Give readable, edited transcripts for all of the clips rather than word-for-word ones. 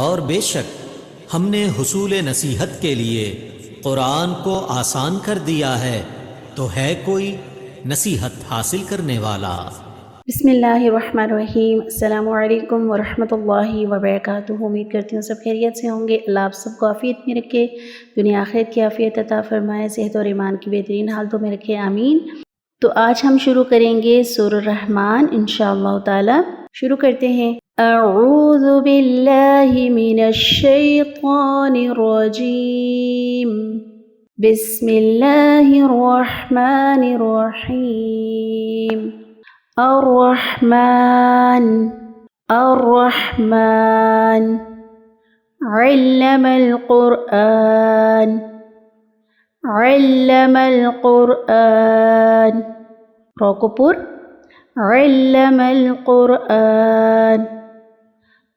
और बेशक हमने हुसूल नसीहत के लिए कुरान को आसान कर दिया है, तो है कोई नसीहत हासिल करने वाला। बिस्मिल्लाहिर्रहमानिर्रहीम। अस्सलामु अलैकुम वरहमतुल्लाहि वबरकातुहू। उम्मीद करती हूँ सब खैरियत से होंगे। अल्लाह आप सबको आफ़ियत में रखे, दुनिया आखिरत की आफ़ियत अता फ़रमाए, सेहत और ईमान की बेहतरीन हालतों में रखे, आमीन। तो आज हम शुरू करेंगे सूरह रहमान इंशाअल्लाह ताला। शुरू करते हैं। अऊज़ु बिल्लाहि मिनश शैतानिर रजीम। बिस्मिल्लाहिर रहमानिर रहीम। अर्रहमान अर्रहमान अल्लमल क़ुरआन अल्लमल क़ुरआन। रोकोपुर अल्लमल क़ुरआन।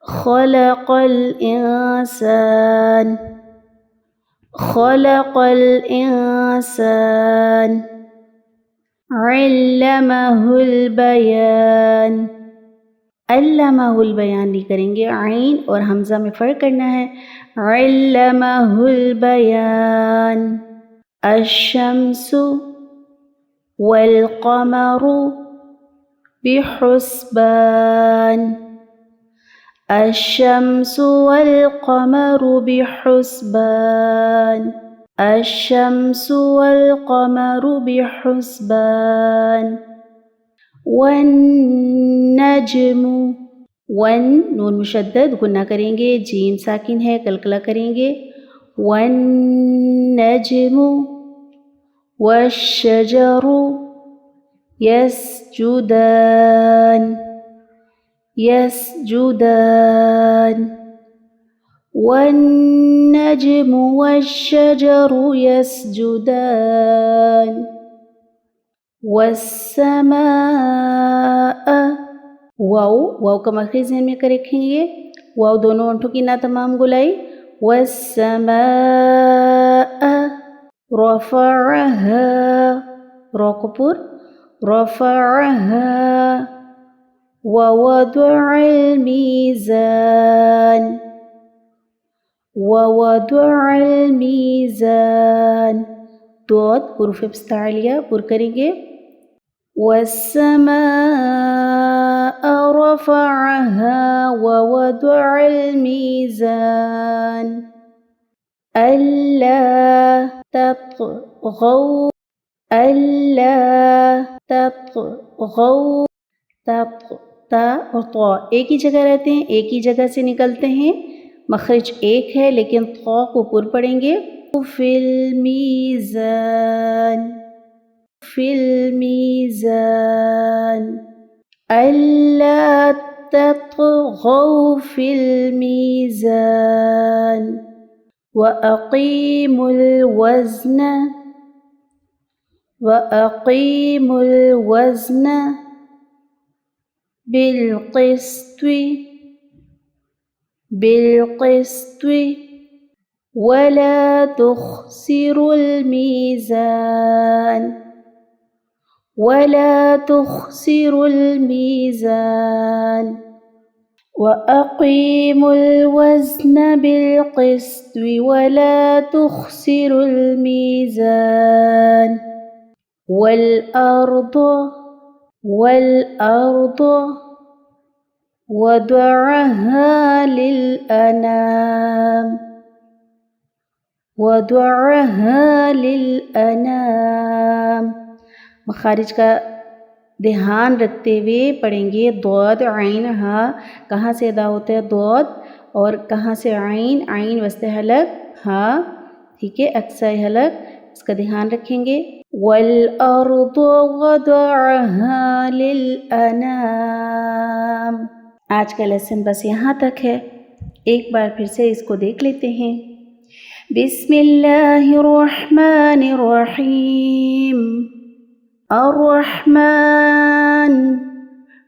खलक़ल इंसान खलक़ल इंसान अल्लमहुल बयान। अल्लमहुल बयान नहीं करेंगे, आइन और हमज़ा में फ़र्क करना है। अल्लमहुल बयान। अश्शम्सु वल क़मरु बिहुस्बान। अश्शम्सु वल क़मरु बिहुस्बान। अश्शम्सु वल क़मरु बिहुस्बान। वन्नज्मु वन नून मुशद्दद गुन्ना करेंगे, जीम साकिन है, कलकला करेंगे। वन्नज्मु वश्शजरु यस्जुदान यस्जुदान। वन्नज्मु वश्शजरु यस्जुदान। वस्समाअ वाव का मखरज ज़हन में कर रखेंगे। वाव दोनों ओंठों की ना तमाम गुलाई। वस्समाअ रफ़अहा रोकपुर रफ़अहा। ववदअल मीज़ान ववदअल मीज़ान। दोत हुरूफ़ इस्तिआलिया पुर करेंगे। वस्समाअ रफ़अहा ववदअल मीज़ान। अल्ला तत्ग़ौ अल्ला तत्ग़ौ। ता और तौ एक ही जगह रहते हैं, एक ही जगह से निकलते हैं। मखरज एक है लेकिन तौ को पुर पढ़ेंगे। फिल मीज़ान फिल मीज़ान। अल्ला तत्ग़ौ फिल मीज़ान। वअक़ीमुल वज़्न बिलक़िस्त्व वला तुख़सिरुल मीज़ान वला तुख़सिरुल मीज़ान। वअक़ीमुल वज़्न बिलक़िस्त्व वला तुख़सिरुल मीज़ान। वल अर्द वदअहा लिलअनाम। मखारिज का ध्यान रखते हुए पढ़ेंगे। दौद आइन हा कहाँ से अदा होता है, दौद, और कहाँ से आइन, आइन वस्ते हलक हा, ठीक है, अक्सा हलक, इसका ध्यान रखेंगे। वल अर्द वदअहा लिलअनाम। आज का लेसन बस यहाँ तक है। एक बार फिर से इसको देख लेते हैं। बिस्मिल्लाहिर्रहमानिर्रहीम। अर्रहमान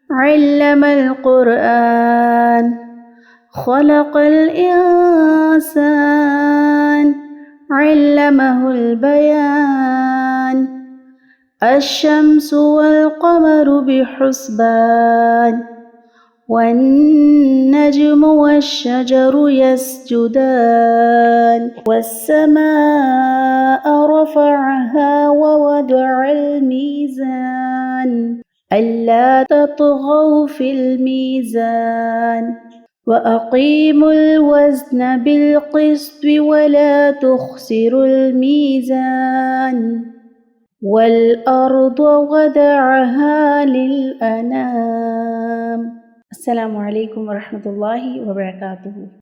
अल्लमल क़ुरआन खलक़ल इंसान अल्लमहुल बयान। अश्शम्सु वल क़मरु बिहुस्बान والنجم والشجر يسجدان والسماء رفعها ووضع الميزان ألا تطغوا في الميزان وأقيموا الوزن بالقسط ولا تخسروا الميزان والأرض وضعها للأنام. السلام عليكم ورحمة الله وبركاته.